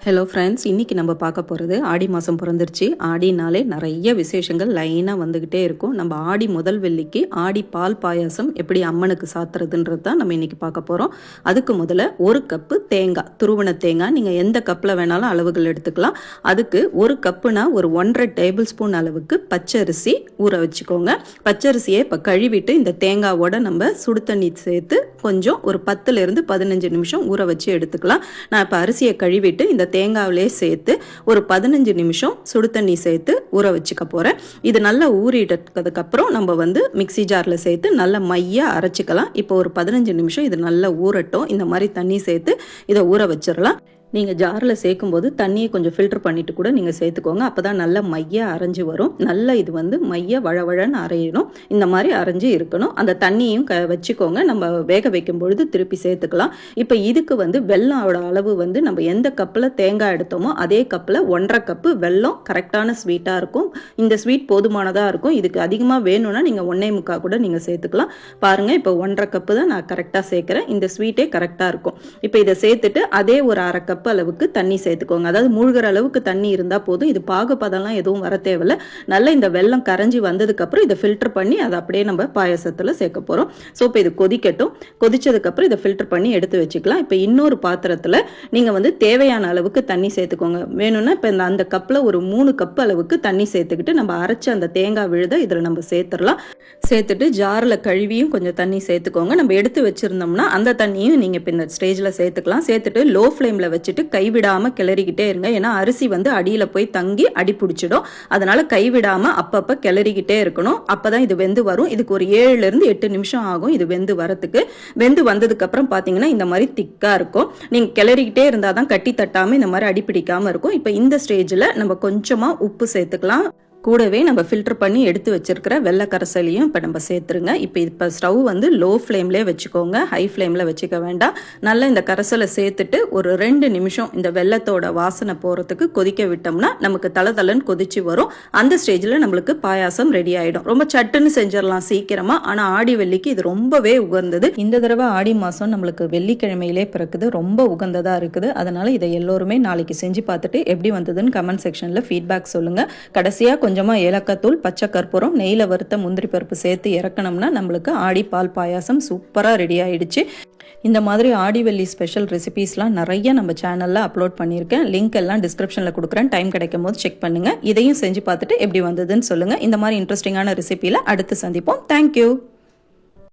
Hello friends, இன்றைக்கி நம்ம பார்க்க போகிறது ஆடி மாதம் பிறந்துருச்சு. ஆடினாலே நிறைய விசேஷங்கள் லைனாக வந்துக்கிட்டே இருக்கும். நம்ம ஆடி முதல் வெள்ளிக்கு ஆடி பால் பாயாசம் எப்படி அம்மனுக்கு சாத்துறதுன்றது தான் நம்ம இன்றைக்கி பார்க்க போகிறோம். அதுக்கு முதல்ல ஒரு கப்பு தேங்காய், துருவன தேங்காய் நீங்கள் எந்த கப்பில் வேணாலும் அளவுகள் எடுத்துக்கலாம். அதுக்கு ஒரு கப்புனா ஒரு 1.5 டேபிள் ஸ்பூன் அளவுக்கு பச்சரிசி ஊற வச்சுக்கோங்க. பச்சரிசியை இப்போ கழுவிட்டு இந்த தேங்காவோட நம்ம சுடு தண்ணி சேர்த்து கொஞ்சம் ஒரு 10லேருந்து 15 நிமிஷம் ஊற வச்சு எடுத்துக்கலாம். நான் இப்போ அரிசியை கழுவிட்டு இந்த தேங்காவிலே சேர்த்து ஒரு 15 நிமிஷம் சுடு தண்ணி சேர்த்து ஊற வச்சுக்க போகிறேன். இது நல்லா ஊறிட்டதுக்கப்புறம் நம்ம மிக்சி ஜாரில் சேர்த்து நல்லா மையாக அரைச்சிக்கலாம். இப்போ ஒரு 15 நிமிஷம் இது நல்லா ஊறட்டும். இந்த மாதிரி தண்ணி சேர்த்து இதை ஊற வச்சிடலாம். நீங்கள் ஜாரில் சேர்க்கும்போது தண்ணியை கொஞ்சம் ஃபில்டர் பண்ணிவிட்டு கூட நீங்கள் சேர்த்துக்கோங்க. அப்போ தான் நல்லா மையாக அரைஞ்சி வரும். நல்லா இது மைய வழவழன்னு அரையணும். இந்த மாதிரி அரைஞ்சி இருக்கணும். அந்த தண்ணியும் வச்சுக்கோங்க. நம்ம வேக வைக்கும் பொழுது திருப்பி சேர்த்துக்கலாம். இப்போ இதுக்கு வெள்ளோட அளவு நம்ம எந்த கப்பில் தேங்காய் எடுத்தோமோ அதே கப்பில் 1.5 கப்பு வெல்லம் கரெக்டான ஸ்வீட்டாக இருக்கும். இந்த ஸ்வீட் போதுமானதாக இருக்கும். இதுக்கு அதிகமாக வேணும்னா நீங்கள் 1.25 கூட நீங்கள் சேர்த்துக்கலாம். பாருங்கள், இப்போ 1.5 கப்பு தான் நான் கரெக்டாக சேர்க்குறேன். இந்த ஸ்வீட்டே கரெக்டாக இருக்கும். இப்போ இதை சேர்த்துட்டு அதே ஒரு 1/2 கப் அளவுக்கு தண்ணி சேர்த்துக்கோங்க. அதாவது மூழ்கிற அளவுக்கு தண்ணி இருந்தால் போதும். இது பாகுபதம்லாம் எதுவும் வர தேவையில்ல. நல்லா இந்த வெல்லம் கரைஞ்சி வந்ததுக்கு அப்புறம் இதை ஃபில்டர் பண்ணி அதை அப்படியே நம்ம பாயசத்தில் சேர்க்க போகிறோம். ஸோ இப்போ இது கொதிக்கட்டும். கொதிச்சதுக்கப்புறம் இதை ஃபில்டர் பண்ணி எடுத்து வச்சுக்கலாம். இப்போ இன்னொரு பாத்திரத்தில் நீங்கள் தேவையான அளவுக்கு தண்ணி சேர்த்துக்கோங்க. வேணும்னா இப்போ அந்த கப்பில் ஒரு 3 கப் அளவுக்கு தண்ணி சேர்த்துக்கிட்டு நம்ம அரைச்ச அந்த தேங்காய் விழுத இதில் நம்ம சேர்த்துடலாம். சேர்த்துட்டு ஜாரில் கழுவியும் கொஞ்சம் தண்ணி சேர்த்துக்கோங்க. நம்ம எடுத்து வச்சுருந்தோம்னா அந்த தண்ணியும் நீங்கள் இப்போ இந்த ஸ்டேஜில் சேர்த்துக்கலாம். சேர்த்துட்டு லோ ஃப்ளேமில் வச்சுட்டு கைவிடாமல் கிளறிக்கிட்டே இருங்க. ஏன்னா அரிசி அடியில் போய் தங்கி அடி பிடிச்சிடும். அதனால கைவிடாமல் அப்பப்போ கிளறிக்கிட்டே இருக்கணும். அப்போதான் இது வெந்து வரும். இதுக்கு ஒரு 7லேருந்து 8 நிமிஷம் ஆகும் இது வெந்து வரத்துக்கு. வெந்து வந்ததுக்கு அப்புறம் பார்த்தீங்கன்னா இந்த மாதிரி திக்காக இருக்கும். நீங்கள் கிளறிக்கிட்டே இருந்தால் தான் கட்டி தட்டாமல் இந்த மாதிரி அடி பிடிக்காமல் இருக்கும். இப்போ இந்த ஸ்டேஜில் நம்ம கொஞ்சமாக உப்பு சேர்த்துக்கலாம். கூடவே நம்ம ஃபில்டர் பண்ணி எடுத்து வச்சிருக்கிற வெள்ளை கரைசலையும் இப்போ நம்ம சேர்த்துருங்க. இப்போ ஸ்டவ் லோ ஃப்ளேம்லேயே வச்சுக்கோங்க. ஹை ஃப்ளேமில் வச்சுக்க வேண்டாம். நல்லா இந்த கரைசலை சேர்த்துட்டு ஒரு 2 நிமிஷம் இந்த வெள்ளத்தோட வாசனை போகிறதுக்கு கொதிக்க விட்டோம்னா நமக்கு தளன்னு கொதிச்சு வரும். அந்த ஸ்டேஜில் நம்மளுக்கு பாயாசம் ரெடி ஆகிடும். ரொம்ப சட்டுன்னு செஞ்சிடலாம் சீக்கிரமாக. ஆனால் ஆடி வெள்ளிக்கு இது ரொம்பவே உகந்தது. இந்த தடவை ஆடி மாதம் நம்மளுக்கு வெள்ளிக்கிழமையிலே பிறக்குது. ரொம்ப உகந்ததாக இருக்குது. அதனால் இதை எல்லோருமே நாளைக்கு செஞ்சு பார்த்துட்டு எப்படி வந்ததுன்னு கமெண்ட் செக்ஷனில் ஃபீட்பேக் சொல்லுங்கள். கடைசியாக கொஞ்சமாக ஏலக்காத்தூள், பச்சை கற்பூரம், நெய்யில் வறுத்த முந்திரி பருப்பு சேர்த்து இறக்கணும்னா நம்மளுக்கு ஆடி பால் பாயாசம் சூப்பராக ரெடி ஆகிடுச்சு. இந்த மாதிரி ஆடி வெள்ளி ஸ்பெஷல் ரெசிபீஸ்லாம் நிறைய நம்ம சேனலில் அப்லோட் பண்ணியிருக்கேன். லிங்க் எல்லாம் டிஸ்கிரிப்ஷனில் கொடுக்குறேன். டைம் கிடைக்கும் போது செக் பண்ணுங்கள். இதையும் செஞ்சு பார்த்துட்டு எப்படி வந்ததுன்னு சொல்லுங்கள். இந்த மாதிரி இன்ட்ரெஸ்டிங்கான ரெசிபியில் அடுத்து சந்திப்போம். தேங்க்யூ.